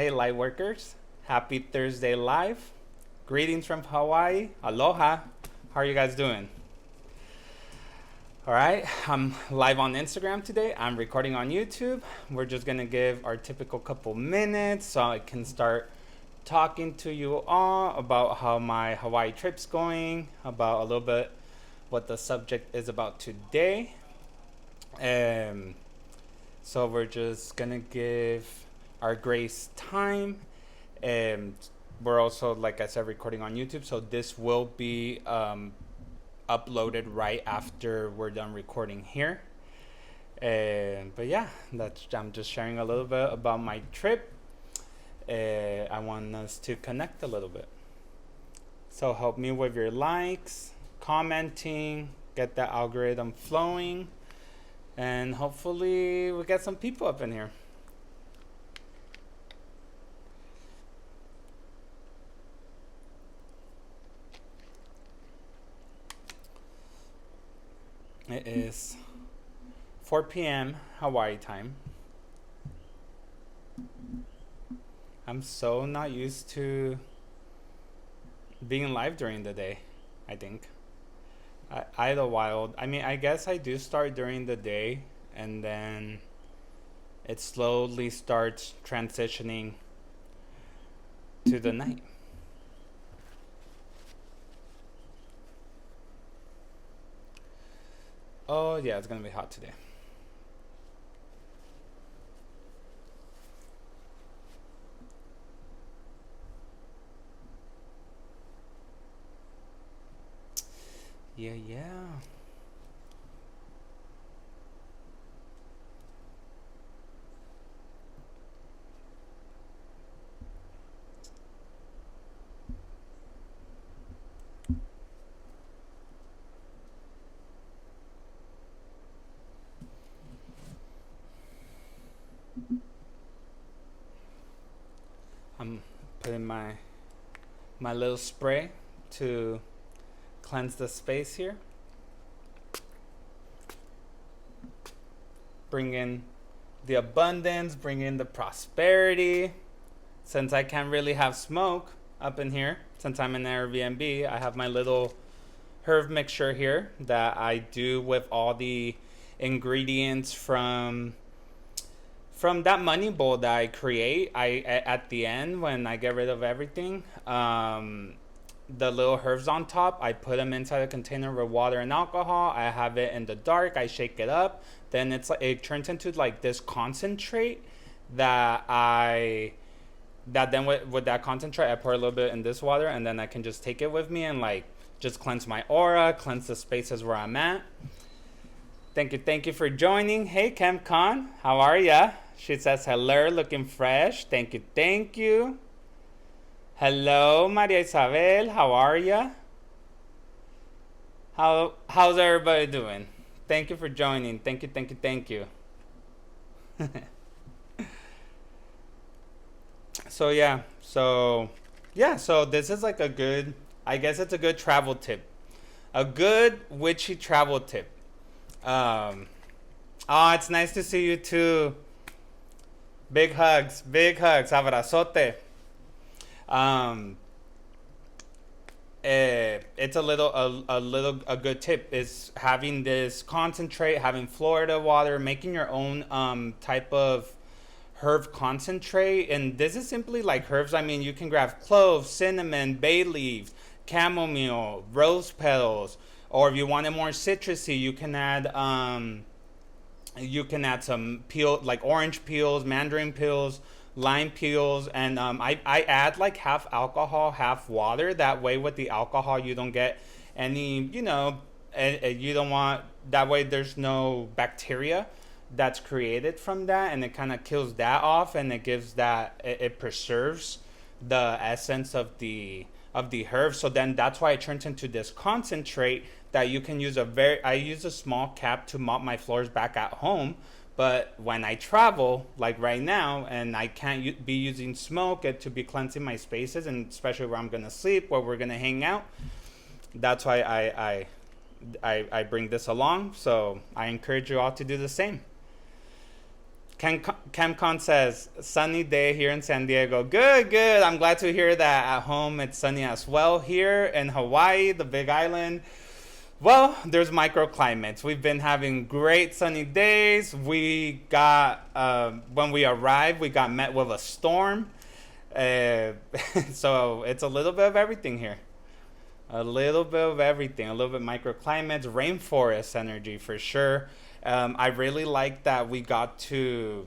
Hey, light workers. Happy Thursday live. Greetings from Hawaii. Aloha. How are you guys doing? All right, I'm live on Instagram today. I'm recording on YouTube. We're just going to give our typical couple minutes so I can start talking to you all about how my Hawaii trip's going, about a little bit what the subject is about today. So we're just going to give our grace time. We're also, like I said, recording on YouTube, so this will be uploaded right after we're done recording here. But yeah, I'm just sharing a little bit about my trip. I want us to connect a little bit. So help me with your likes, commenting, get the algorithm flowing, and hopefully we get some people up in here. It is 4 p.m. Hawaii time. I'm so not used to being live during the day, I think. I mean, I guess I do start during the day and then it slowly starts transitioning to the night. Oh yeah, it's gonna be hot today. Yeah. I'm putting my little spray to cleanse the space here. Bring in the abundance, bring in the prosperity. Since I can't really have smoke up in here, since I'm in Airbnb, I have my little herb mixture here that I do with all the ingredients from that money bowl that I create. At the end, when I get rid of everything, the little herbs on top, I put them inside a container with water and alcohol. I have it in the dark. I shake it up. Then it turns into like this concentrate that then with that concentrate, I pour a little bit in this water, and then I can just take it with me and like just cleanse my aura, cleanse the spaces where I'm at. Thank you for joining. Hey, Cam Khan, how are ya? She says hello, looking fresh. Thank you. Hello, Maria Isabel, how are ya? How's everybody doing? Thank you for joining. Thank you. So this is like I guess it's a good travel tip. A good witchy travel tip. It's nice to see you too. Big hugs, abrazote. It's a good tip is having this concentrate, having Florida water, making your own type of herb concentrate. And this is simply like herbs. I mean, you can grab cloves, cinnamon, bay leaves, chamomile, rose petals, or if you want it more citrusy, you can add some peel, like orange peels, mandarin peels, lime peels, and I add like half alcohol, half water. That way with the alcohol you don't get any, you don't want, that way there's no bacteria that's created from that, and it kind of kills that off, and it gives it preserves the essence of the herb. So then that's why it turns into this concentrate that you can use. I use a small cap to mop my floors back at home. But when I travel, like right now, and I can't be using smoke to be cleansing my spaces, and especially where I'm going to sleep, where we're going to hang out, that's why I bring this along. So I encourage you all to do the same. ChemCon says, sunny day here in San Diego. Good, good. I'm glad to hear that at home it's sunny as well. Here in Hawaii, the Big Island, well, there's microclimates. We've been having great sunny days. We got, when we arrived, we got met with a storm. Uh, so it's a little bit of everything here. A little bit of everything. A little bit microclimates, rainforest energy for sure. I really like that we got to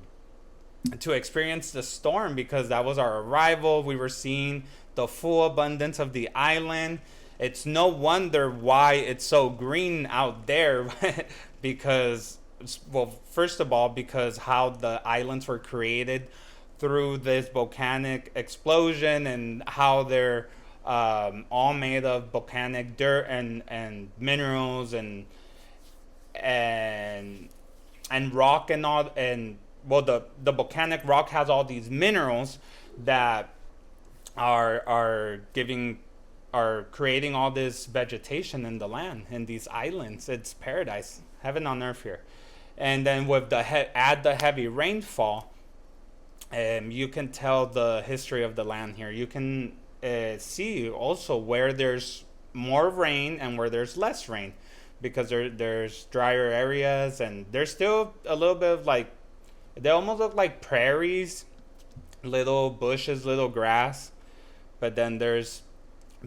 experience the storm because that was our arrival. We were seeing the full abundance of the island. It's no wonder why it's so green out there because, well, first of all, because how the islands were created through this volcanic explosion and how they're all made of volcanic dirt and minerals and and rock and all, and well, the volcanic rock has all these minerals that are creating all this vegetation in the land in these islands. It's paradise, heaven on earth here. And then with add the heavy rainfall, you can tell the history of the land here. You can see also where there's more rain and where there's less rain, because there's drier areas and there's still a little bit of like, they almost look like prairies, little bushes, little grass, but then there's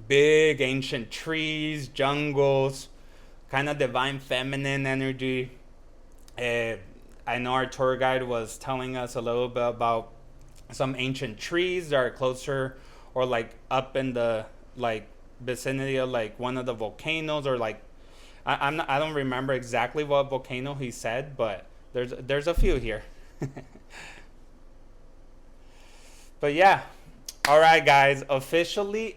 big ancient trees, jungles, kind of divine feminine energy. I know our tour guide was telling us a little bit about some ancient trees that are closer or like up in the like vicinity of like one of the volcanoes, or like I don't remember exactly what volcano he said, but there's a few here. But yeah, all right, guys. Officially,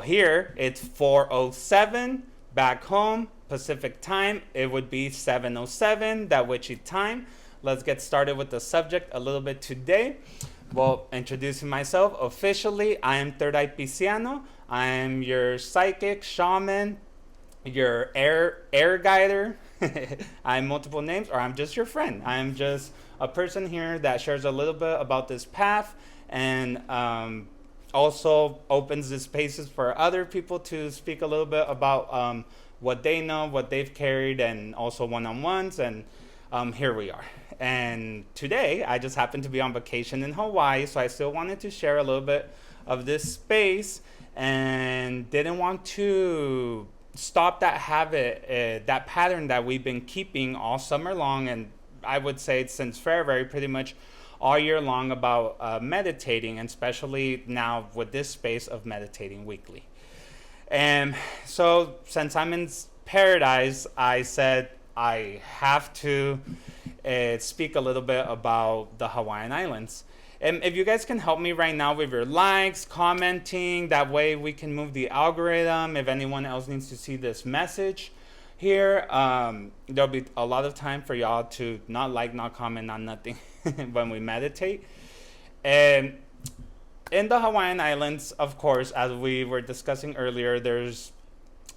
here it's 4:07 back home Pacific time. It would be 7:07 that witchy time. Let's get started with the subject a little bit today. Well, introducing myself officially, I am Third Eye Pisciano. I am your psychic shaman, your air guider. I'm multiple names, or I'm just your friend. I'm just a person here that shares a little bit about this path, and also opens the spaces for other people to speak a little bit about what they know, what they've carried, and also one-on-ones. And here we are. And today I just happened to be on vacation in Hawaii, so I still wanted to share a little bit of this space and didn't want to stop that habit, that pattern that we've been keeping all summer long, and I would say since February, pretty much all year long, about meditating, and especially now with this space of meditating weekly. And so since I'm in paradise, I said I have to speak a little bit about the Hawaiian Islands. And if you guys can help me right now with your likes, commenting, that way we can move the algorithm. If anyone else needs to see this message here, there'll be a lot of time for y'all to not like, not comment, not nothing when we meditate. And in the Hawaiian Islands, of course, as we were discussing earlier,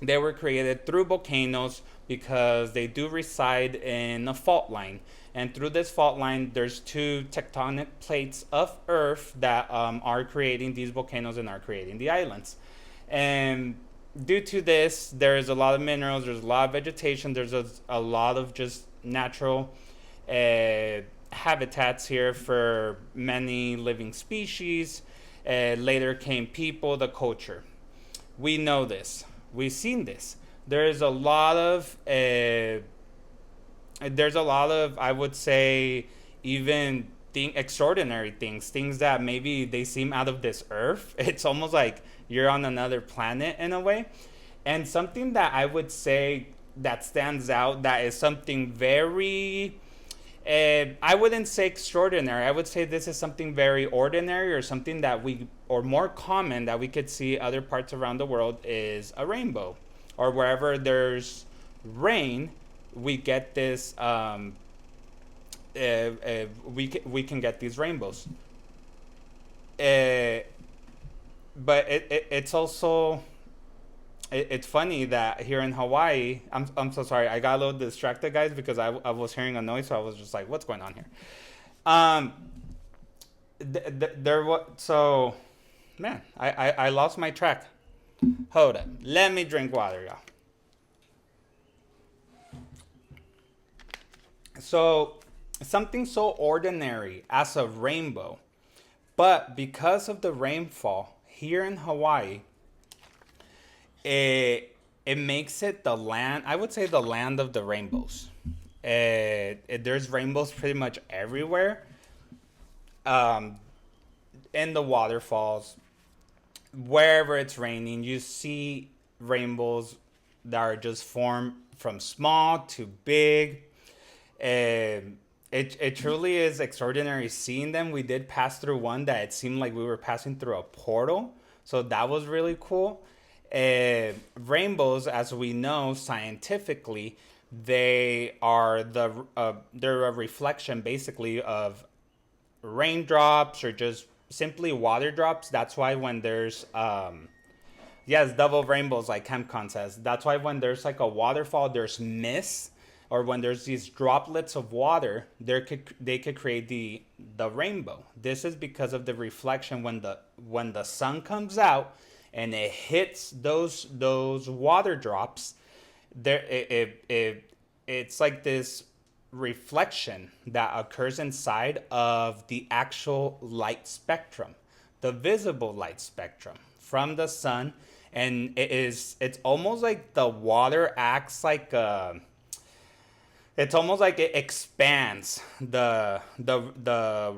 they were created through volcanoes because they do reside in a fault line. And through this fault line, there's two tectonic plates of Earth that are creating these volcanoes and are creating the islands. And due to this, there's a lot of minerals, there's a lot of vegetation, there's a lot of just natural habitats here for many living species. Later came people, the culture. We know this. We've seen this. There's a lot of, I would say, even extraordinary things that maybe they seem out of this earth. It's almost like you're on another planet in a way. And something that I would say that stands out, that is something very, I wouldn't say extraordinary. I would say this is something very ordinary, or something that or more common that we could see other parts around the world, is a rainbow. Or wherever there's rain, we get this, we can get these rainbows. But it's also, it's funny that here in Hawaii, I'm so sorry, I got a little distracted, guys, because I was hearing a noise, so I was just like, what's going on here? Um, there was so, man, I lost my track. Hold up, let me drink water, y'all. So, something so ordinary as a rainbow, but because of the rainfall here in Hawaii, it makes it the land. I would say the land of the rainbows. There's rainbows pretty much everywhere. Um, in the waterfalls, wherever it's raining, you see rainbows that are just formed from small to big. It truly is extraordinary seeing them. We did pass through one that it seemed like we were passing through a portal, so that was really cool. Rainbows, as we know scientifically, they're a reflection basically of raindrops or just simply water drops. That's why when there's yes, double rainbows like ChemCon says. That's why when there's like a waterfall, there's mist, or when there's these droplets of water, they could create the rainbow. This is because of the reflection when the sun comes out and it hits those water drops. It's like this reflection that occurs inside of the actual light spectrum, the visible light spectrum from the sun. And it's almost like the water acts like it's almost like it expands the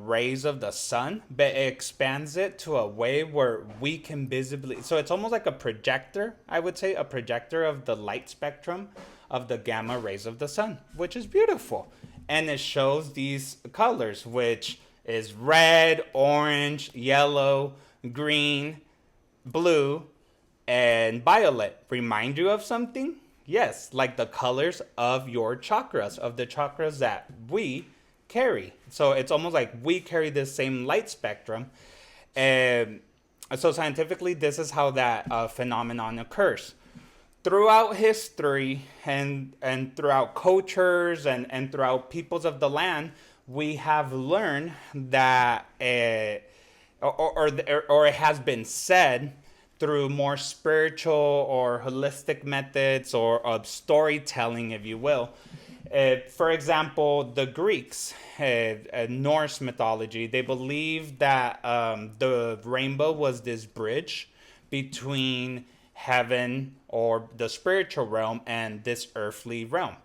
rays of the sun, but it expands it to a way where we can visibly. So it's almost like a projector. I would say a projector of the light spectrum of the gamma rays of the sun, which is beautiful, and it shows these colors, which is red, orange, yellow, green, blue, and violet. Remind you of something? Yes, like the colors of your chakras, of the chakras that we carry. So it's almost like we carry this same light spectrum. And so scientifically, this is how that phenomenon occurs. Throughout history and throughout cultures and throughout peoples of the land, we have learned that, or it has been said, through more spiritual or holistic methods or of storytelling, if you will. For example, the Greeks, Norse mythology, they believed that the rainbow was this bridge between heaven or the spiritual realm and this earthly realm.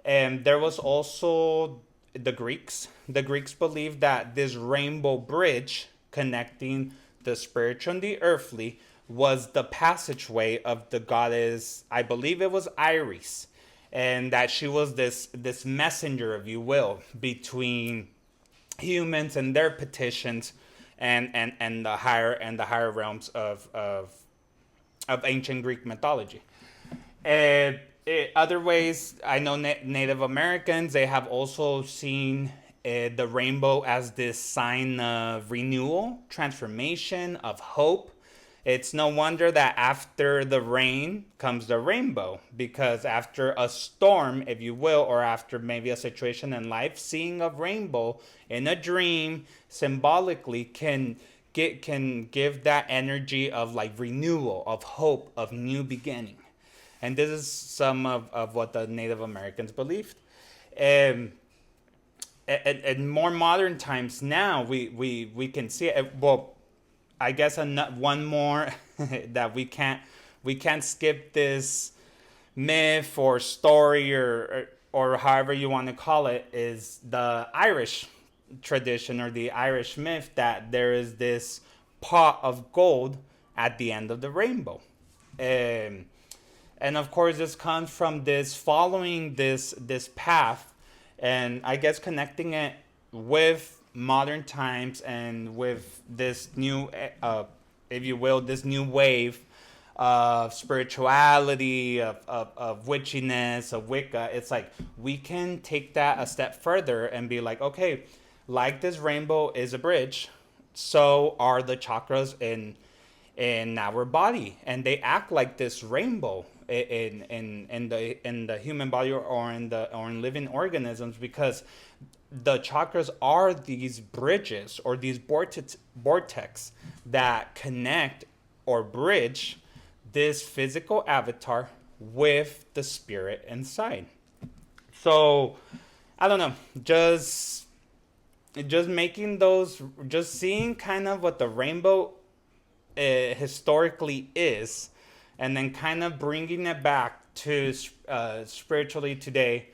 And there was also the Greeks. The Greeks believed that this rainbow bridge connecting the spiritual and the earthly was the passageway of the goddess, I believe it was Iris, and that she was this messenger, if you will, between humans and their petitions and the higher realms of ancient Greek mythology. Other ways, I know Native Americans, they have also seen the rainbow as this sign of renewal, transformation, of hope. It's no wonder that after the rain comes the rainbow, because after a storm, if you will, or after maybe a situation in life, seeing a rainbow in a dream symbolically can give that energy of like renewal, of hope, of new beginning. And this is some of what the Native Americans believed. In more modern times now, we can see it. Well, I guess one more that we can't skip this myth or story or however you want to call it, is the Irish tradition or the Irish myth that there is this pot of gold at the end of the rainbow. And of course this comes from this following this path, and I guess connecting it with modern times and with this new, if you will, this new wave of spirituality, of witchiness, of Wicca. It's like we can take that a step further and be like, okay, like this rainbow is a bridge, so are the chakras in our body, and they act like this rainbow. in the human body, or in living organisms, because the chakras are these bridges, or these vortex that connect or bridge this physical avatar with the spirit inside. So I don't know, just making those, just seeing kind of what the rainbow historically is, and then kind of bringing it back to spiritually today.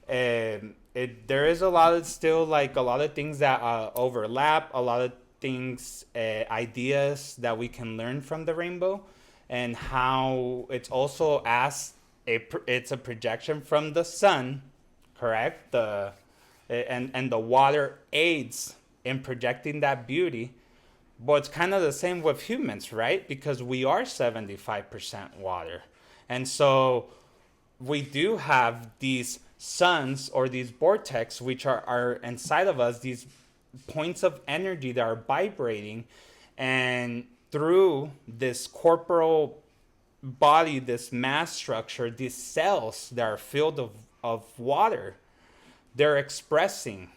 There is a lot of, still, like, a lot of things that overlap, a lot of things, ideas that we can learn from the rainbow, and how it's also, as it's a projection from the sun, correct? And the water aids in projecting that beauty. But it's kind of the same with humans, right? Because we are 75% water. And so we do have these suns, or these vortex, which are inside of us, these points of energy that are vibrating. And through this corporal body, this mass structure, these cells that are filled of water, they're expressing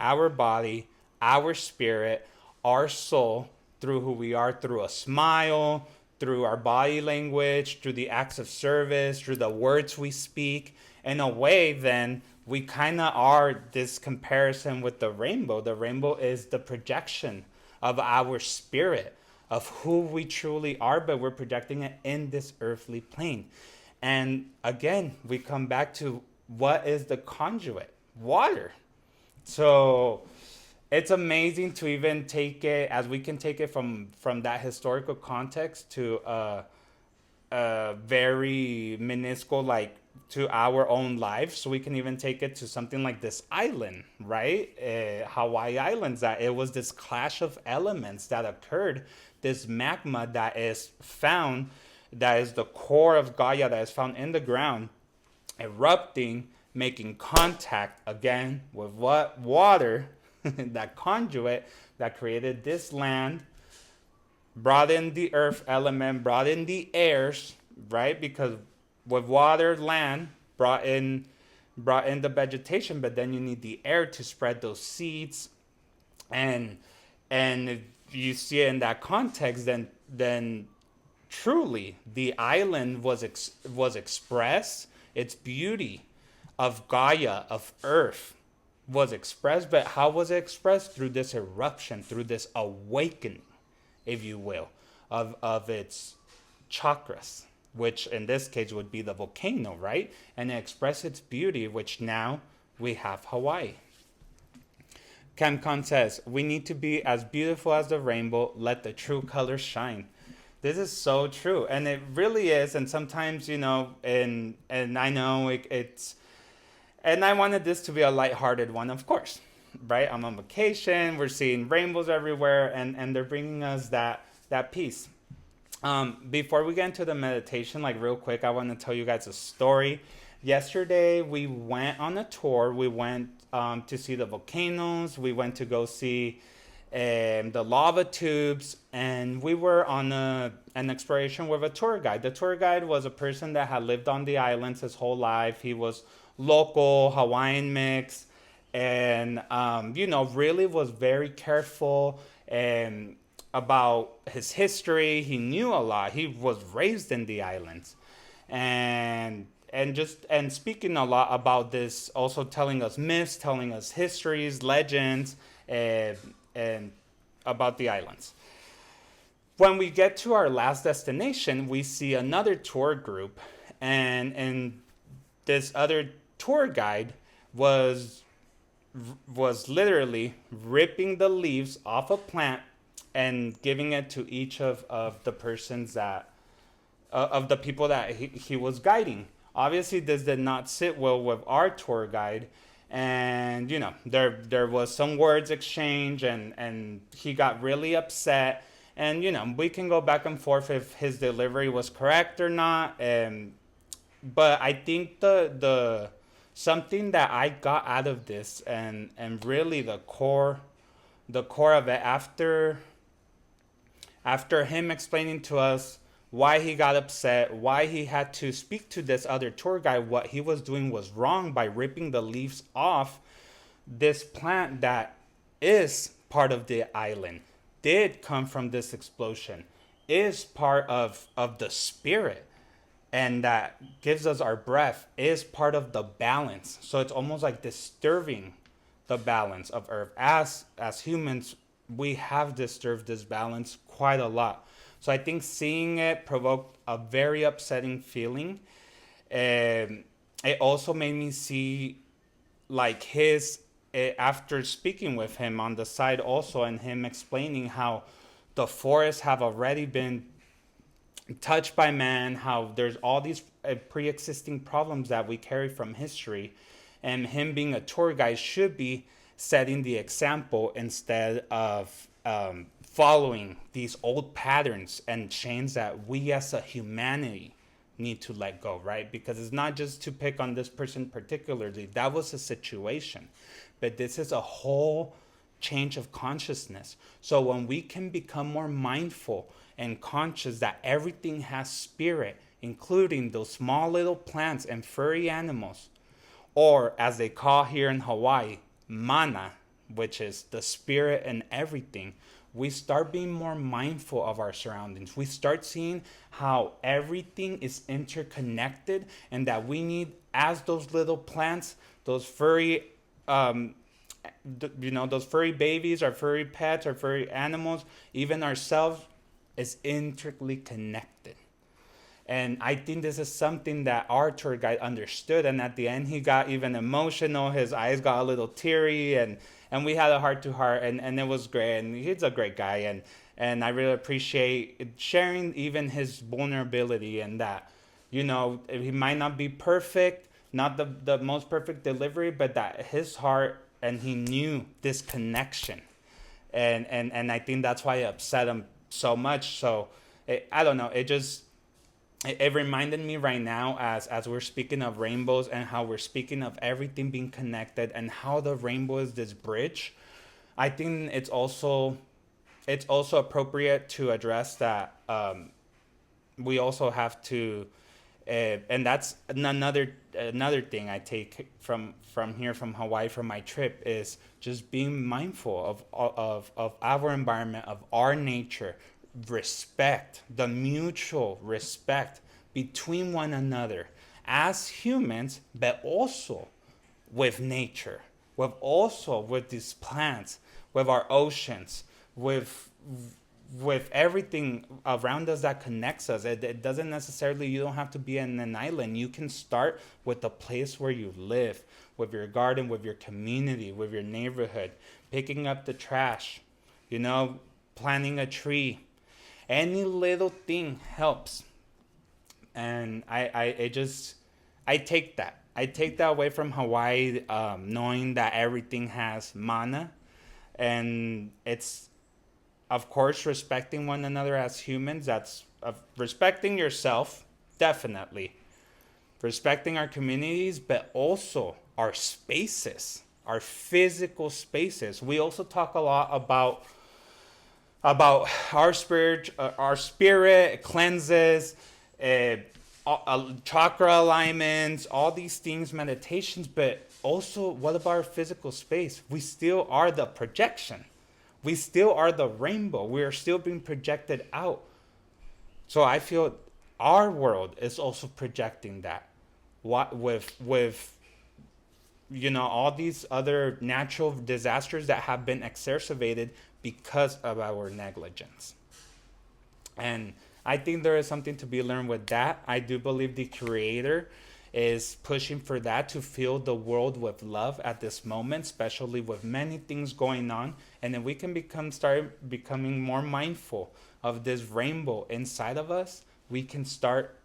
our body, our spirit, our soul, through who we are, through a smile, through our body language, through the acts of service, through the words we speak. In a way, then, we kind of are this comparison with the rainbow. The rainbow is the projection of our spirit, of who we truly are, but we're projecting it in this earthly plane. And again, we come back to, what is the conduit? Water. So it's amazing to even take it, as we can take it from that historical context to a very minuscule, like, to our own life. So we can even take it to something like this island, right? Hawaii Islands, that it was this clash of elements that occurred, this magma that is found, that is the core of Gaia, that is found in the ground, erupting, making contact again with what? Water, that conduit that created this land, brought in the earth element, brought in the airs, right? Because with water, land brought in the vegetation, but then you need the air to spread those seeds. And if you see it in that context, then truly the island was expressed, its beauty of Gaia, of earth, was expressed. But how was it expressed? Through this eruption, through this awakening, if you will, of its chakras, which in this case would be the volcano, right? And it expressed its beauty, which now we have Hawaii. CamCon says, we need to be as beautiful as the rainbow. Let the true colors shine. This is so true. And it really is. And sometimes, and I know it's, and I wanted this to be a lighthearted one, of course, right? I'm on vacation. We're seeing rainbows everywhere, and they're bringing us that peace. Before we get into the meditation, like, real quick, I want to tell you guys a story. Yesterday, we went on a tour. We went to see the volcanoes. We went to go see the lava tubes, and we were on an exploration with a tour guide. The tour guide was a person that had lived on the islands his whole life. He was local, Hawaiian mix, and really was very careful and about his history. He knew a lot. He was raised in the islands, and speaking a lot about this, also telling us myths, telling us histories, legends, and about the islands. When we get to our last destination, we see another tour group, and this other tour guide was literally ripping the leaves off a plant and giving it to each of the persons that of the people that he was guiding. Obviously, this did not sit well with our tour guide, and there was some words exchange, and he got really upset. And we can go back and forth if his delivery was correct or not. But I think the something that I got out of this, and really the core of it, after him explaining to us why he got upset, why he had to speak to this other tour guide. What he was doing was wrong by ripping the leaves off this plant that is part of the island, did come from this explosion, is part of the spirit, and that gives us our breath, is part of the balance. So it's almost like disturbing the balance of earth. As humans, we have disturbed this balance quite a lot. So I think seeing it provoked a very upsetting feeling. And it also made me see like his after speaking with him on the side also, and him explaining how the forests have already been touched by man, how there's all these pre-existing problems that we carry from history, and him being a tour guide should be setting the example instead of following these old patterns and chains that we as a humanity need to let go, right? Because it's not just to pick on this person particularly. That was a situation, but this is a whole change of consciousness. So when we can become more mindful and conscious that everything has spirit, including those small little plants and furry animals, or as they call here in Hawaii, mana, which is the spirit and everything, we start being more mindful of our surroundings. We start seeing how everything is interconnected, and that we need, as those little plants, those furry, those furry babies, our furry pets, our furry animals, even ourselves, is intricately connected. And I think this is something that our tour guide understood. And at the end, he got even emotional. His eyes got a little teary, and we had a heart to heart, and it was great. And he's a great guy. And I really appreciate sharing even his vulnerability, and that, he might not be perfect, not the most perfect delivery, but that his heart, and he knew this connection. And I think that's why it upset him so much. So I don't know. It reminded me right now, as we're speaking of rainbows, and how we're speaking of everything being connected, and how the rainbow is this bridge. I think it's also appropriate to address that we also have to, and that's another thing I take from here, from Hawaii, from my trip, is just being mindful of our environment, of our nature. Respect, the mutual respect between one another as humans, but also with nature, with these plants, with our oceans, with everything around us that connects us. It doesn't necessarily, you don't have to be in an island. You can start with the place where you live, with your garden, with your community, with your neighborhood, picking up the trash, planting a tree. Any little thing helps. And I take that. I take that away from Hawaii, knowing that everything has mana. And it's, of course, respecting one another as humans. That's respecting yourself, definitely. Respecting our communities, but also our spaces, our physical spaces. We also talk a lot about our spirit cleanses, chakra alignments, all these things, meditations, but also, what about our physical space? We still are the projection. We still are the rainbow. We are still being projected out. So I feel our world is also projecting that. What with all these other natural disasters that have been exacerbated because of our negligence. And I think there is something to be learned with that. I do believe the Creator is pushing for that, to fill the world with love at this moment, especially with many things going on. And then we can start becoming more mindful of this rainbow inside of us. We can start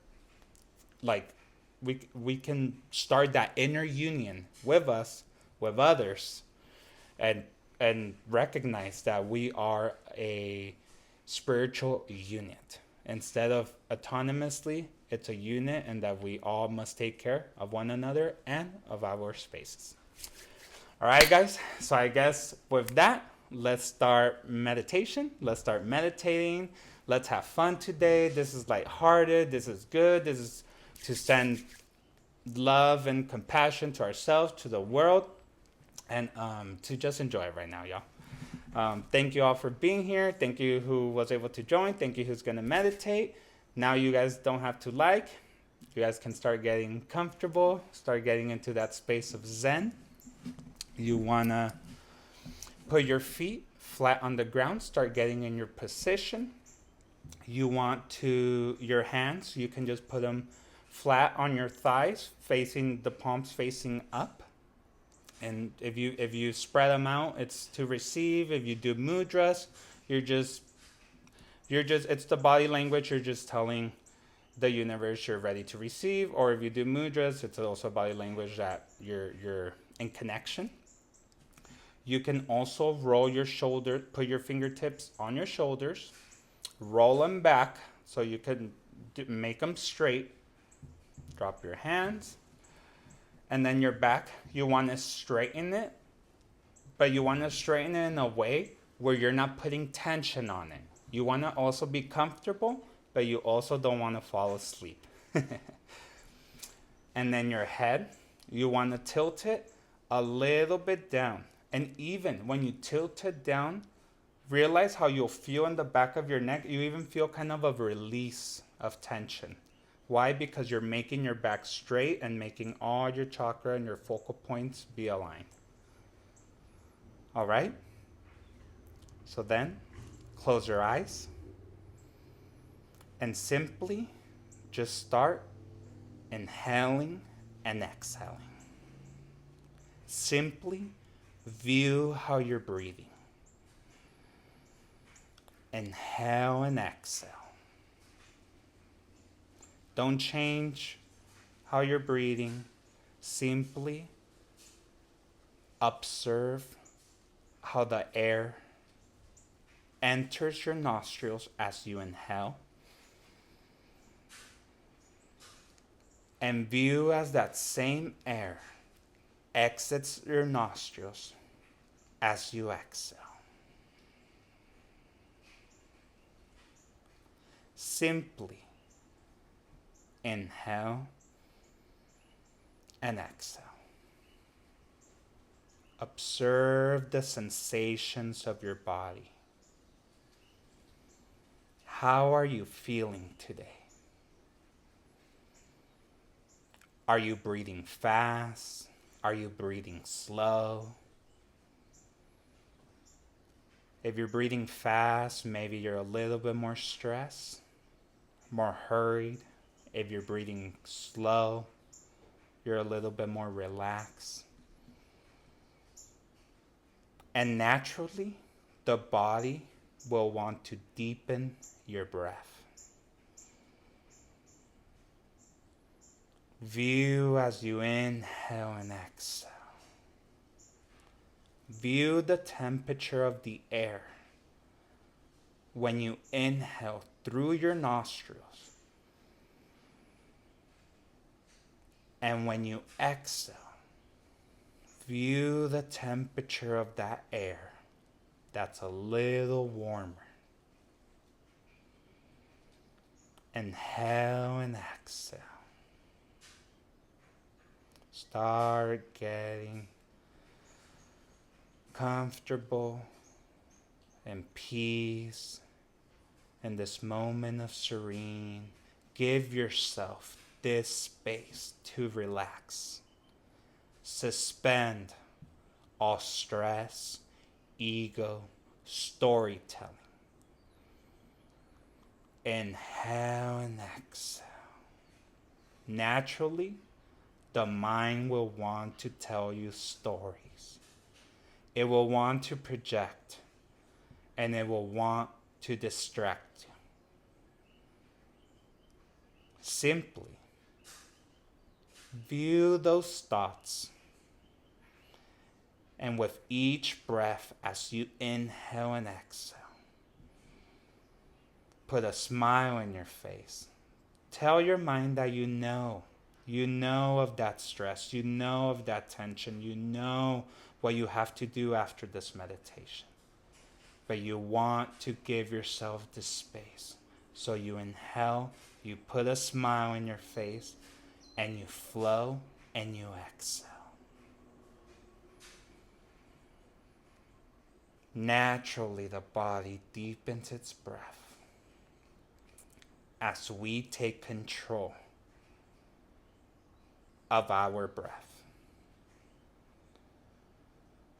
we can start that inner union with us, with others, and recognize that we are a spiritual unit. Instead of autonomously, it's a unit, and that we all must take care of one another and of our spaces. All right, guys. So I guess with that, let's start meditation. Let's start meditating. Let's have fun today. This is lighthearted. This is good. This is to send love and compassion to ourselves, to the world, and to just enjoy it right now, y'all. Thank you all for being here. Thank you who was able to join. Thank you who's going to meditate. Now you guys don't have to like. You guys can start getting comfortable, start getting into that space of Zen. You want to put your feet flat on the ground, start getting in your position. You want to, your hands, you can just put them flat on your thighs, facing the palms facing up. And if you spread them out, it's to receive. If you do mudras, it's the body language. You're just telling the universe you're ready to receive. Or if you do mudras, it's also body language that you're in connection. You can also roll your shoulder, put your fingertips on your shoulders, roll them back so you can make them straight. Drop your hands. And then your back, you want to straighten it, but you want to straighten it in a way where you're not putting tension on it. You want to also be comfortable, but you also don't want to fall asleep. And then your head, you want to tilt it a little bit down. And even when you tilt it down, realize how you'll feel in the back of your neck. You even feel kind of a release of tension. Why? Because you're making your back straight and making all your chakra and your focal points be aligned. All right? So then, close your eyes and simply just start inhaling and exhaling. Simply view how you're breathing. Inhale and exhale. Don't change how you're breathing. Simply observe how the air enters your nostrils as you inhale. And view as that same air exits your nostrils as you exhale. Simply inhale and exhale. Observe the sensations of your body. How are you feeling today? Are you breathing fast? Are you breathing slow? If you're breathing fast, maybe you're a little bit more stressed, more hurried. If you're breathing slow, you're a little bit more relaxed. And naturally, the body will want to deepen your breath. View as you inhale and exhale. View the temperature of the air when you inhale through your nostrils. And when you exhale, view the temperature of that air that's a little warmer. Inhale and exhale. Start getting comfortable and peace in this moment of serene. Give yourself this space to relax. Suspend all stress, ego, storytelling. Inhale and exhale. Naturally, the mind will want to tell you stories. It will want to project, and it will want to distract you. Simply view those thoughts, and with each breath as you inhale and exhale, put a smile in your face. Tell your mind that you know of that stress, you know of that tension, you know what you have to do after this meditation. but you want to give yourself the space. So you inhale, you put a smile in your face, and you flow and you exhale. Naturally, the body deepens its breath as we take control of our breath.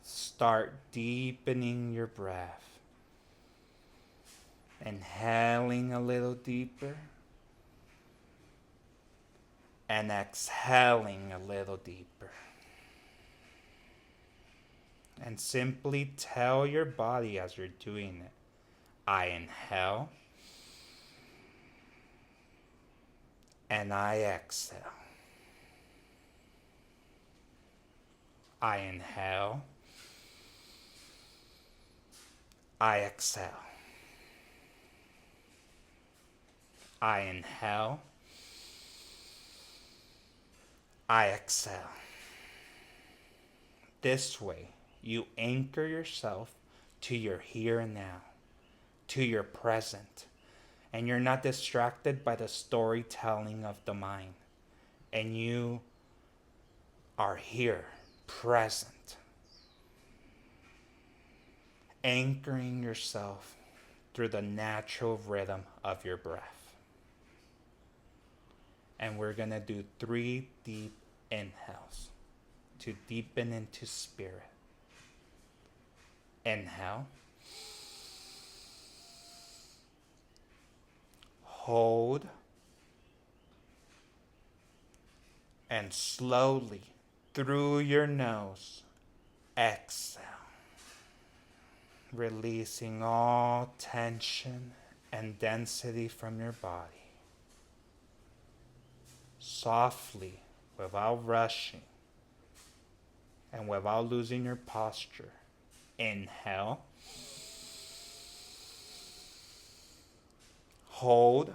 Start deepening your breath. Inhaling a little deeper and exhaling a little deeper. And simply tell your body as you're doing it, I inhale and I exhale. I inhale, I exhale. I inhale, I exhale. This way, you anchor yourself to your here and now, to your present, and you're not distracted by the storytelling of the mind. And you are here, present, anchoring yourself through the natural rhythm of your breath. And we're going to do 3 deep inhales to deepen into spirit. Inhale. Hold. And slowly, through your nose, exhale. Releasing all tension and density from your body. Softly, without rushing, and without losing your posture. Inhale. Hold.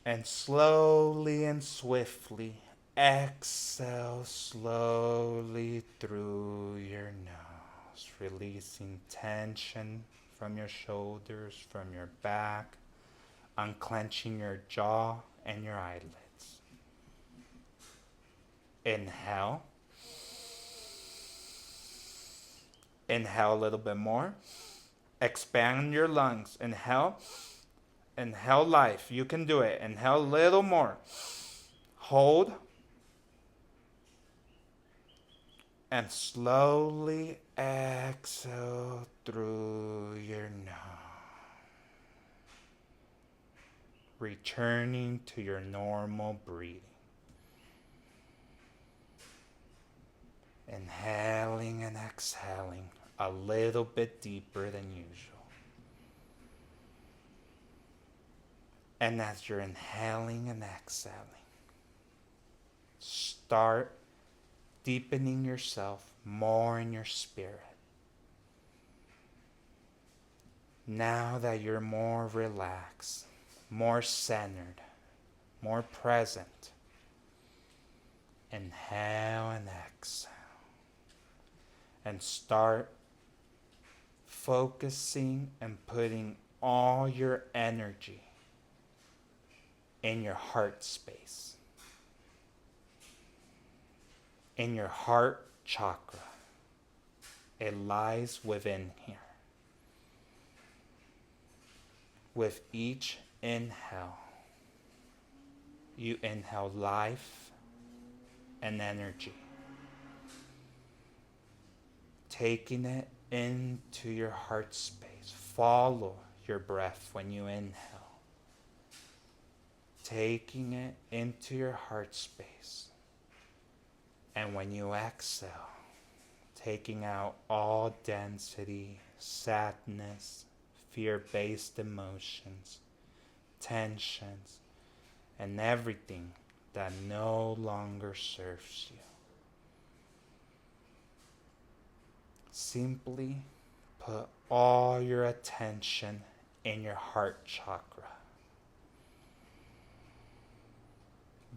And slowly and swiftly exhale slowly through your nose, releasing tension from your shoulders, from your back, unclenching your jaw and your eyelids. Inhale. Inhale a little bit more. Expand your lungs. Inhale. Inhale life. You can do it. Inhale a little more. Hold. And slowly exhale through your nose. Returning to your normal breathing. Inhaling and exhaling a little bit deeper than usual. And as you're inhaling and exhaling, start deepening yourself more in your spirit. Now that you're more relaxed, more centered, more present, inhale and exhale. And start focusing and putting all your energy in your heart space, in your heart chakra. It lies within here. With each inhale, you inhale life and energy, taking it into your heart space. Follow your breath when you inhale. Taking it into your heart space. And when you exhale, taking out all density, sadness, fear-based emotions, tensions, and everything that no longer serves you. Simply put all your attention in your heart chakra.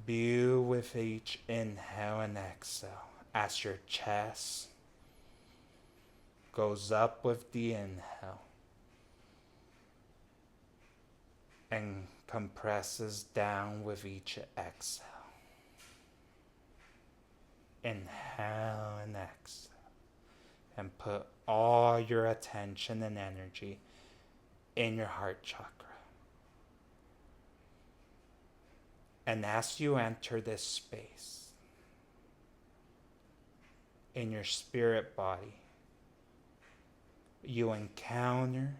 Be with each inhale and exhale as your chest goes up with the inhale and compresses down with each exhale. Inhale and exhale. And put all your attention and energy in your heart chakra. And as you enter this space, in your spirit body, you encounter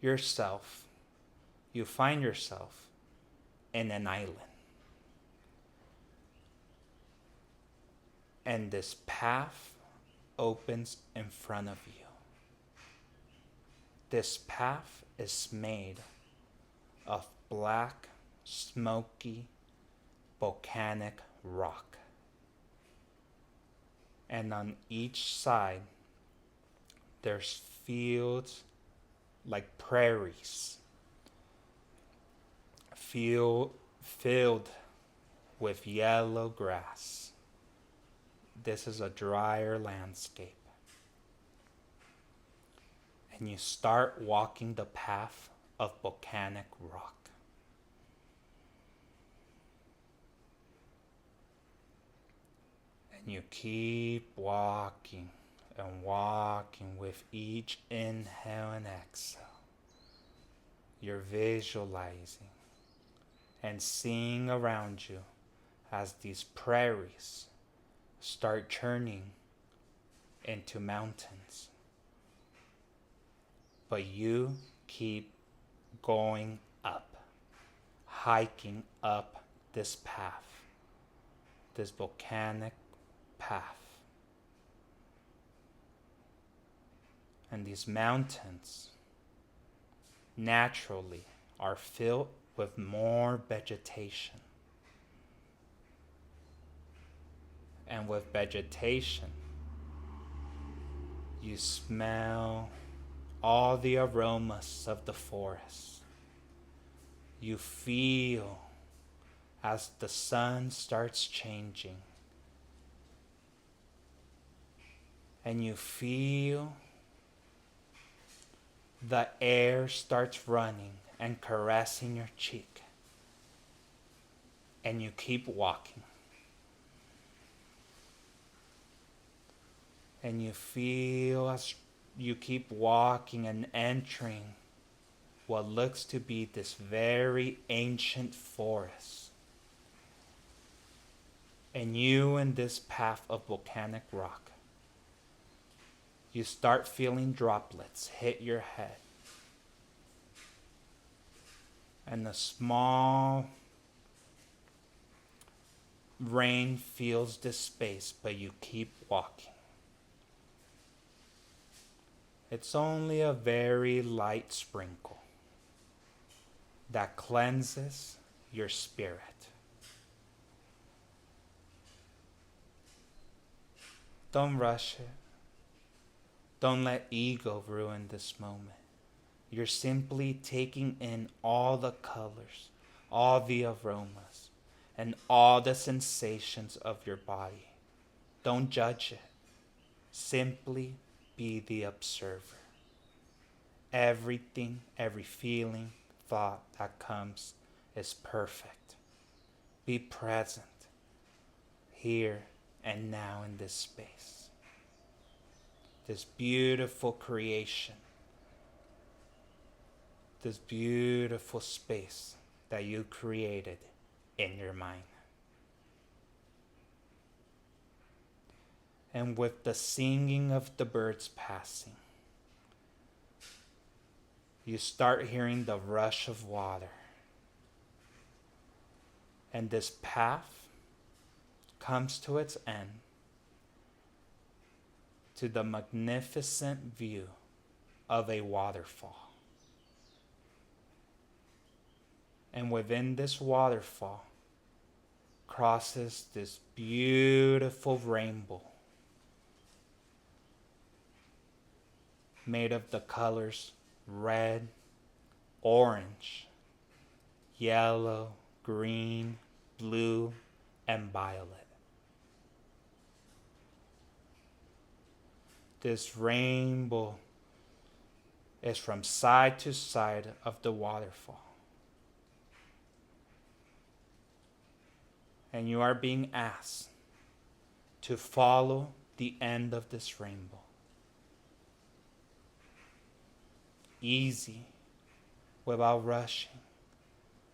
yourself, you find yourself in an island. And this path opens in front of you. This path is made of black, smoky, volcanic rock. And on each side, there's fields like prairies, filled with yellow grass. This is a drier landscape. And you start walking the path of volcanic rock. And you keep walking and walking with each inhale and exhale. You're visualizing and seeing around you as these prairies start turning into mountains. But you keep going up, hiking up this path, this volcanic path. And these mountains naturally are filled with more vegetation. And with vegetation, you smell all the aromas of the forest. You feel as the sun starts changing. And you feel the air starts running and caressing your cheek. And you keep walking. And you feel as you keep walking and entering what looks to be this very ancient forest. And you in this path of volcanic rock, you start feeling droplets hit your head. And the small rain fills this space, but you keep walking. It's only a very light sprinkle that cleanses your spirit. Don't rush it. Don't let ego ruin this moment. You're simply taking in all the colors, all the aromas, and all the sensations of your body. Don't judge it. Simply be the observer. Everything, every feeling, thought that comes is perfect. Be present, here and now in this space. This beautiful creation. This beautiful space that you created in your mind. And with the singing of the birds passing, you start hearing the rush of water. And this path comes to its end, to the magnificent view of a waterfall. And within this waterfall crosses this beautiful rainbow made of the colors red, orange, yellow, green, blue, and violet. This rainbow is from side to side of the waterfall. And you are being asked to follow the end of this rainbow. Easy, without rushing,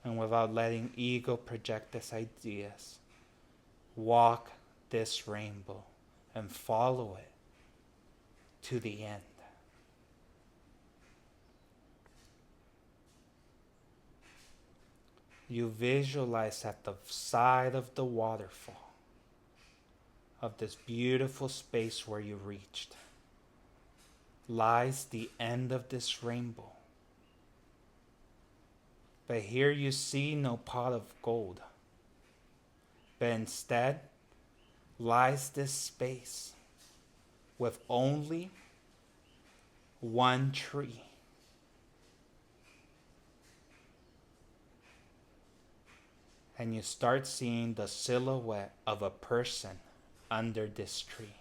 and without letting ego project its ideas. Walk this rainbow and follow it to the end. You visualize at the side of the waterfall, of this beautiful space where you reached, lies the end of this rainbow. But here you see no pot of gold, but instead lies this space with only one tree. And you start seeing the silhouette of a person under this tree.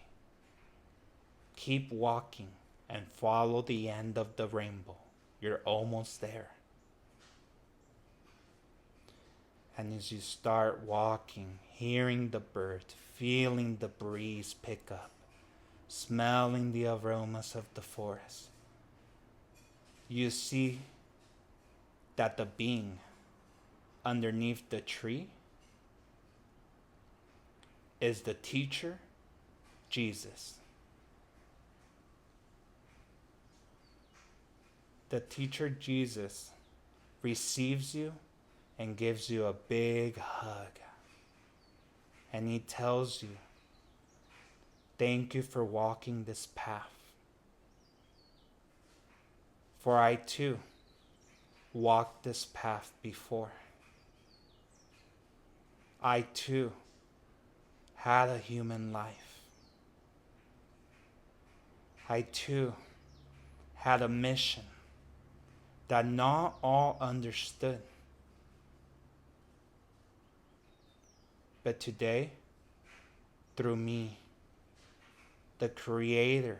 Keep walking and follow the end of the rainbow. You're almost there. And as you start walking, hearing the birds, feeling the breeze pick up, smelling the aromas of the forest, you see that the being underneath the tree is the teacher, Jesus. The teacher, Jesus, receives you and gives you a big hug. And he tells you, thank you for walking this path. For I too walked this path before. I too had a human life. I too had a mission that not all understood. But today, through me, the Creator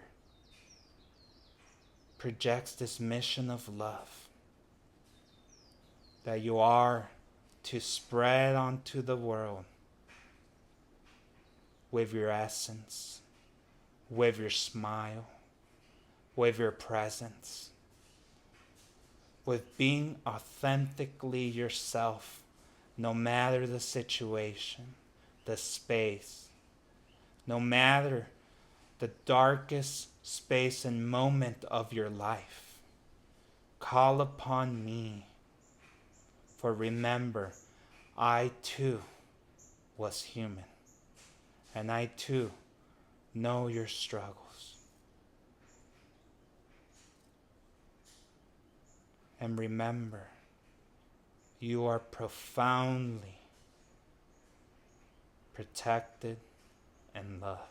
projects this mission of love that you are to spread onto the world with your essence, with your smile, with your presence, with being authentically yourself, no matter the situation, the space, no matter the darkest space and moment of your life. Call upon me, for remember, I too was human, and I too know your struggles. And remember, you are profoundly protected and loved.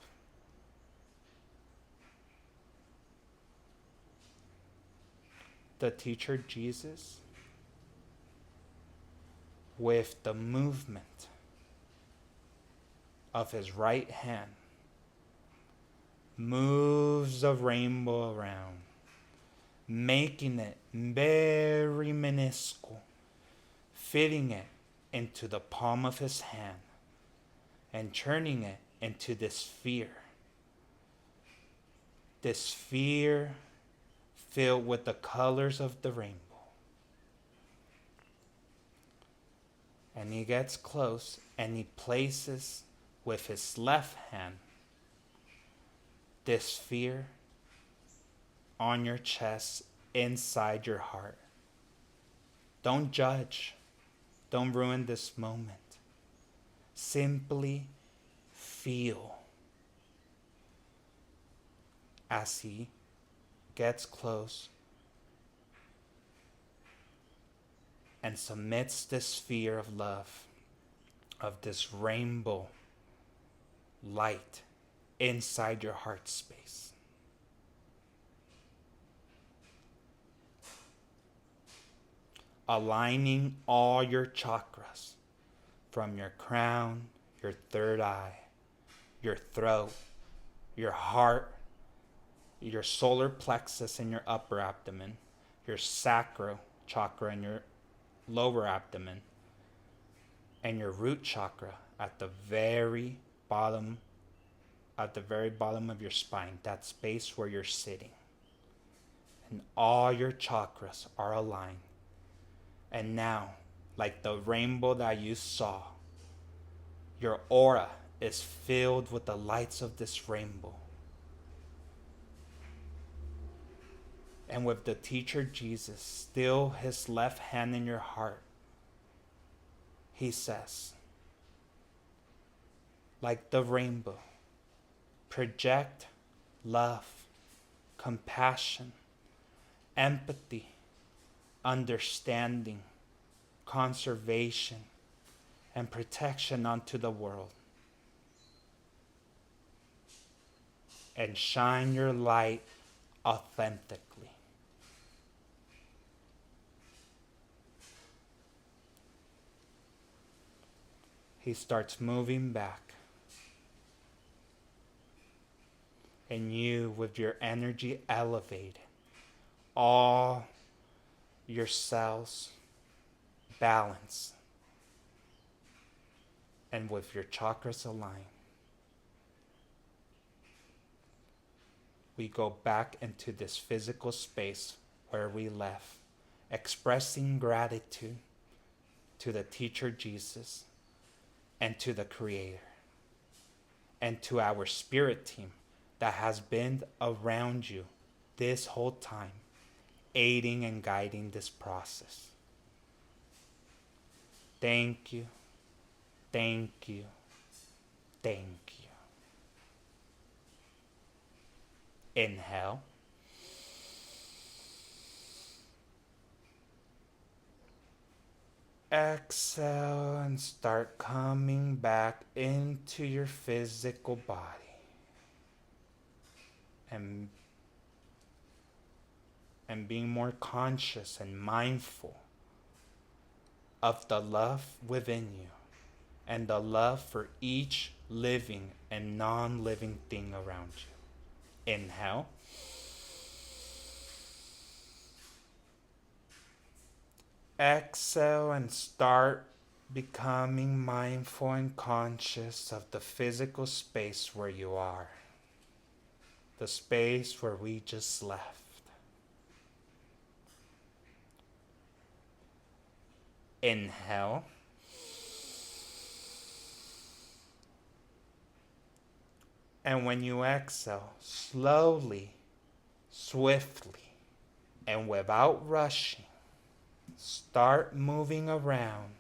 The teacher Jesus, with the movement of his right hand, moves a rainbow around, making it very minuscule, fitting it into the palm of his hand, and turning it into this sphere filled with the colors of the rainbow. And he gets close and he places with his left hand this sphere on your chest, inside your heart. Don't judge. Don't ruin this moment. Simply feel as he gets close and submits this sphere of love, of this rainbow light inside your heart space. Aligning all your chakras from your crown, your third eye, your throat, your heart, your solar plexus in your upper abdomen, your sacral chakra in your lower abdomen, and your root chakra at the very bottom of your spine, that space where you're sitting. And all your chakras are aligned. And now, like the rainbow that you saw, your aura is filled with the lights of this rainbow. And with the teacher Jesus still his left hand in your heart, he says, like the rainbow, project love, compassion, empathy, understanding, conservation, and protection onto the world. And shine your light authentically. He starts moving back. And you, with your energy elevated, all your cells balanced, and with your chakras aligned, we go back into this physical space where we left, expressing gratitude to the teacher Jesus and to the Creator and to our spirit team that has been around you this whole time, aiding and guiding this process. Thank you, thank you, thank you. Inhale. Exhale and start coming back into your physical body. And being more conscious and mindful of the love within you and the love for each living and non-living thing around you. Inhale. Exhale and start becoming mindful and conscious of the physical space where you are. The space where we just left. Inhale. And when you exhale, slowly, swiftly, and without rushing, start moving around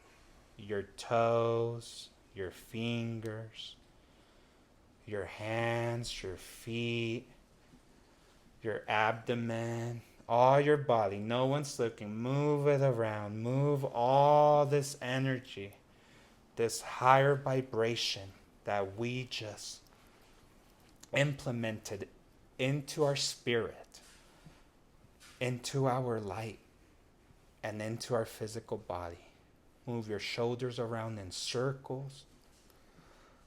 your toes, your fingers, your hands, your feet, your abdomen, all your body. No one's looking. Move it around. Move all this energy, this higher vibration that we just implemented into our spirit, into our light, and into our physical body. Move your shoulders around in circles.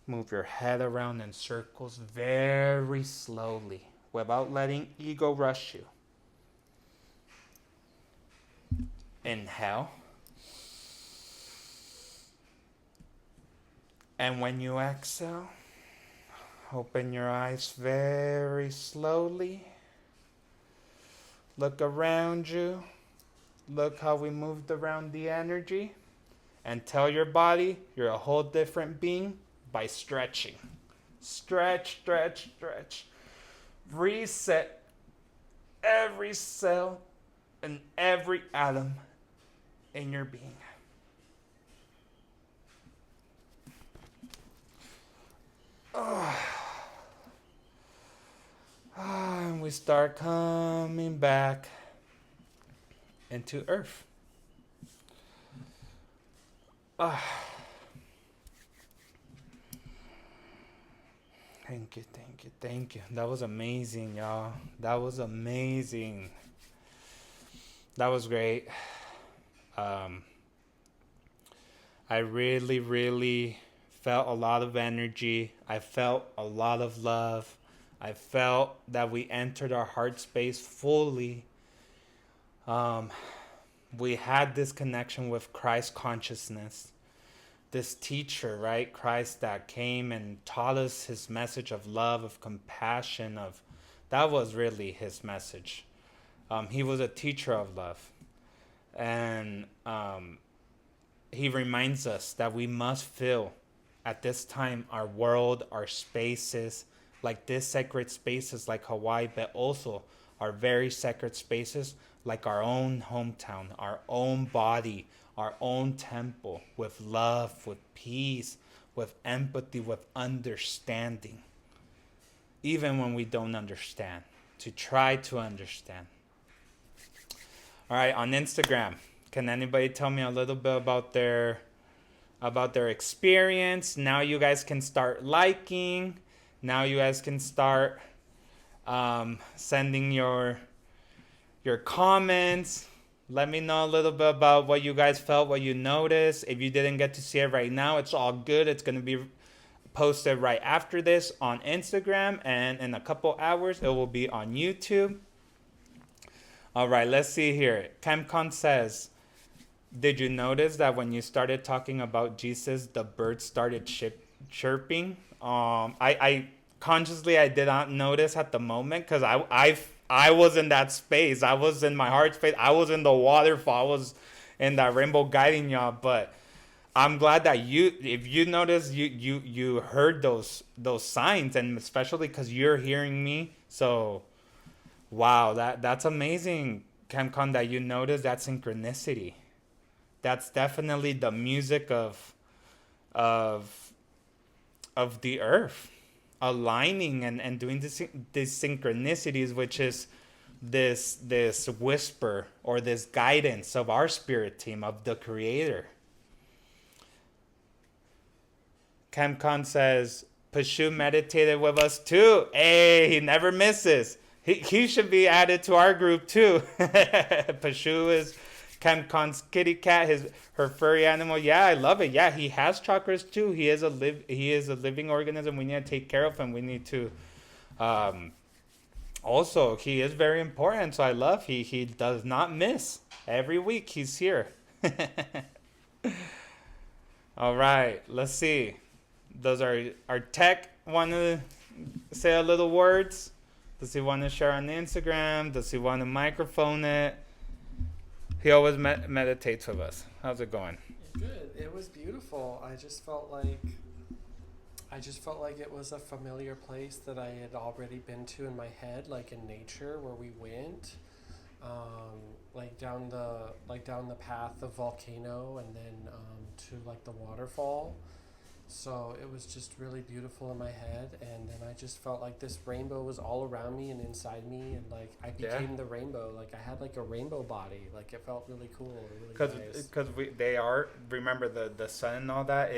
Move your head around in circles very slowly without letting ego rush you. Inhale. And when you exhale, open your eyes very slowly. Look around you. Look how we moved around the energy. And tell your body you're a whole different being by stretching. Stretch, stretch, stretch. Reset every cell and every atom in your being. And we start coming back into Earth. Thank you, thank you, thank you. That was amazing, y'all. That was amazing. That was great. I really felt a lot of energy. I felt a lot of love. I felt that we entered our heart space fully. Um, we had this connection with Christ consciousness, this teacher, right? Christ that came and taught us his message of love, of compassion, of that was really his message. He was a teacher of love. And he reminds us that we must fill at this time our world, our spaces, like this sacred spaces like Hawaii, but also our very sacred spaces like our own hometown, our own body, our own temple, with love, with peace, with empathy, with understanding. Even when we don't understand, to try to understand. All right, on Instagram, can anybody tell me a little bit about their experience? Now you guys can start liking. Now you guys can start sending your comments. Let me know a little bit about what you guys felt, what you noticed. If you didn't get to see it right now, it's all good. It's going to be posted right after this on Instagram, and in a couple hours it will be on YouTube. All right, let's see here. ChemCon says, did you notice that when you started talking about Jesus, the birds started chirping? I consciously I did not notice at the moment because I was in that space. I was in my heart space. I was in the waterfall. I was in that rainbow guiding y'all. But I'm glad that if you notice, you heard those signs, and especially because you're hearing me. So, wow, that's amazing, ChemCon, that you noticed that synchronicity. That's definitely the music of the earth aligning and doing these synchronicities, which is this whisper or this guidance of our spirit team, of the creator. ChemCon says, Pashu meditated with us too. Hey, he never misses. He should be added to our group too. Pashu is ChemCon's kitty cat, her furry animal. Yeah, I love it. Yeah, he has chakras too. He is a living organism. We need to take care of him. We need to also, he is very important. So I love he does not miss. Every week he's here. All right, let's see. Does our tech want to say a little words? Does he want to share on Instagram? Does he want to microphone it? He always meditates with us. How's it going? Good. It was beautiful. I just felt like it was a familiar place that I had already been to in my head, like in nature, where we went, like down the path of volcano, and then to like the waterfall. So it was just really beautiful in my head, and then I just felt like this rainbow was all around me and inside me, and like I became the rainbow. Like I had like a rainbow body. Like it felt really cool, really nice. Because they are, remember the sun and all that.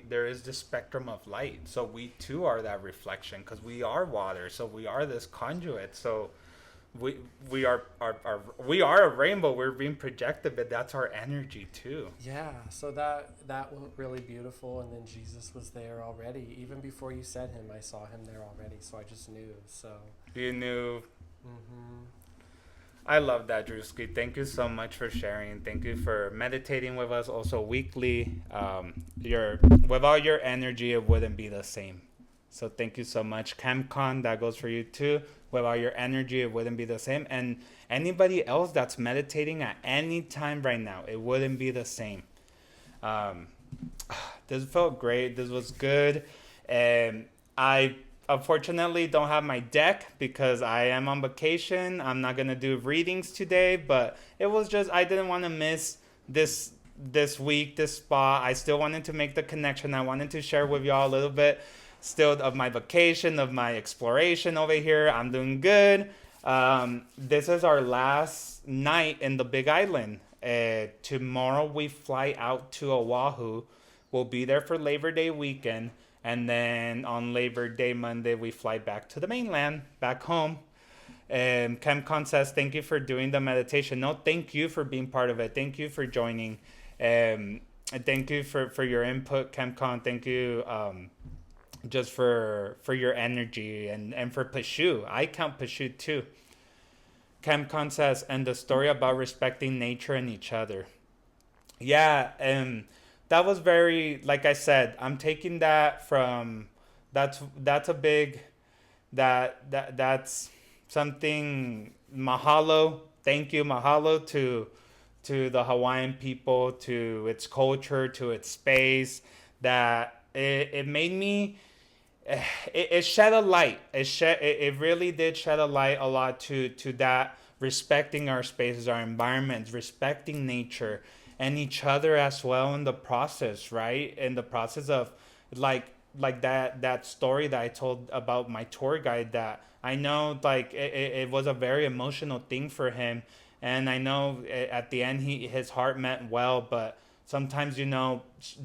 There is this spectrum of light, so we too are that reflection because we are water. So we are this conduit. So we are a rainbow. We're being projected, but that's our energy too. Yeah, so that went really beautiful, and then Jesus was there already. Even before you said him, I saw him there already, so I just knew. So you knew. Mm-hmm. I love that, Drewski. Thank you so much for sharing. Thank you for meditating with us also weekly. Without your energy, it wouldn't be the same. So thank you so much. ChemCon, that goes for you too. Without your energy, it wouldn't be the same. And anybody else that's meditating at any time right now, it wouldn't be the same. This felt great. This was good. And I unfortunately don't have my deck because I am on vacation. I'm not going to do readings today, but it was just, I didn't want to miss this week, this spot. I still wanted to make the connection. I wanted to share with y'all a little bit still of my vacation, of my exploration over here. I'm doing good. This is our last night in the Big Island. Tomorrow we fly out to Oahu. We'll be there for Labor Day weekend. And then on Labor Day Monday, we fly back to the mainland, back home. ChemCon says, thank you for doing the meditation. No, thank you for being part of it. Thank you for joining. And thank you for your input, ChemCon. Thank you, just for your energy and for Pashu. I count Pashu too. Camcon says, and the story about respecting nature and each other. Yeah, and that was very, like I said, I'm taking that from, that's a big, that's something. Mahalo, thank you, mahalo to the Hawaiian people, to its culture, to its space. That it made me, it shed a light. It really did shed a light a lot to that, respecting our spaces, our environments, respecting nature and each other as well in the process, right? In the process of, like that story that I told about my tour guide, that I know, like it was a very emotional thing for him, and I know at the end his heart meant well, but sometimes,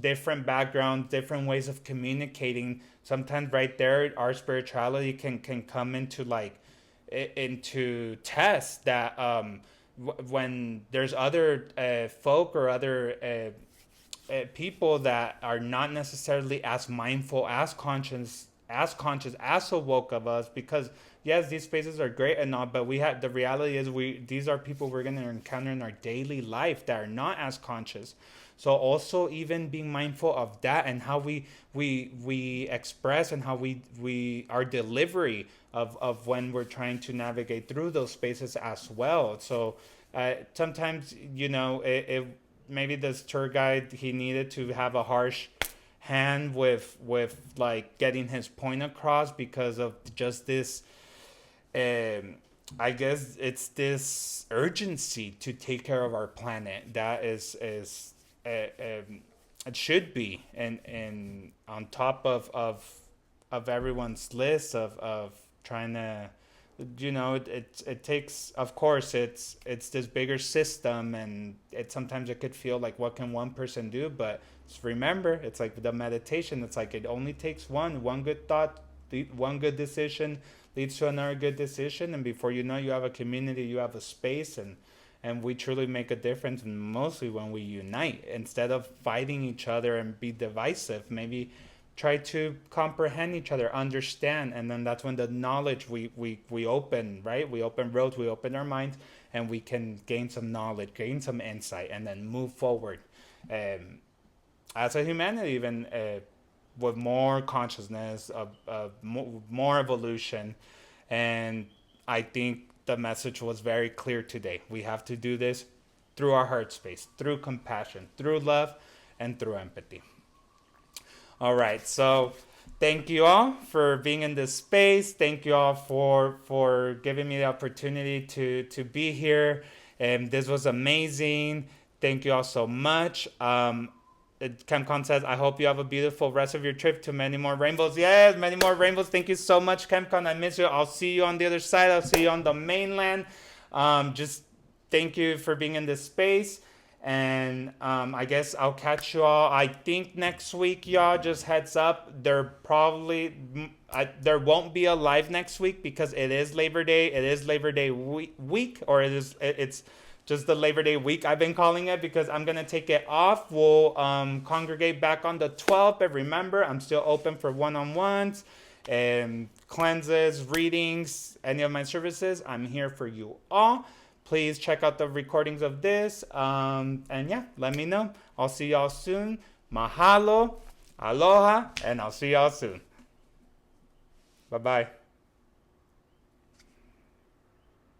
different backgrounds, different ways of communicating, sometimes right there our spirituality can come into, like, into tests that, when there's other folk or other people that are not necessarily as mindful, as so woke of us, because yes, these spaces are great and all, but we have, the reality is, these are people we're going to encounter in our daily life that are not as conscious. So also even being mindful of that, and how we express, and how we our delivery of when we're trying to navigate through those spaces as well. So sometimes, maybe this tour guide, he needed to have a harsh hand with like getting his point across, because of just this, I guess it's this urgency to take care of our planet that is it should be, and on top of everyone's list of trying to, it takes, of course, it's this bigger system, and sometimes it could feel like, what can one person do? But just remember, it's like the meditation, it's like it only takes one good thought, one good decision leads to another good decision, and before you know, you have a community, you have a space, and we truly make a difference, mostly when we unite instead of fighting each other and be divisive. Maybe try to comprehend each other, understand, and then that's when the knowledge, we open, right? We open roads, we open our minds, and we can gain some knowledge, gain some insight, and then move forward, as a humanity, even with more consciousness, of more evolution. And I think the message was very clear today. We have to do this through our heart space, through compassion, through love, and through empathy. All right, so thank you all for being in this space. Thank you all for giving me the opportunity to be here. And this was amazing. Thank you all so much. ChemCon says, I hope you have a beautiful rest of your trip to many more rainbows. Yes, many more rainbows. Thank you so much, ChemCon. I miss you. I'll see you on the other side. I'll see you on the mainland. Just thank you for being in this space. And I guess I'll catch you all, I think, next week, y'all. Just heads up. There won't be a live next week because it is Labor Day. It is Labor Day week, or it's just the Labor Day week, I've been calling it, because I'm going to take it off. We'll congregate back on the 12th. But remember, I'm still open for one-on-ones and cleanses, readings, any of my services. I'm here for you all. Please check out the recordings of this. And yeah, let me know. I'll see y'all soon. Mahalo, aloha, and I'll see y'all soon. Bye-bye.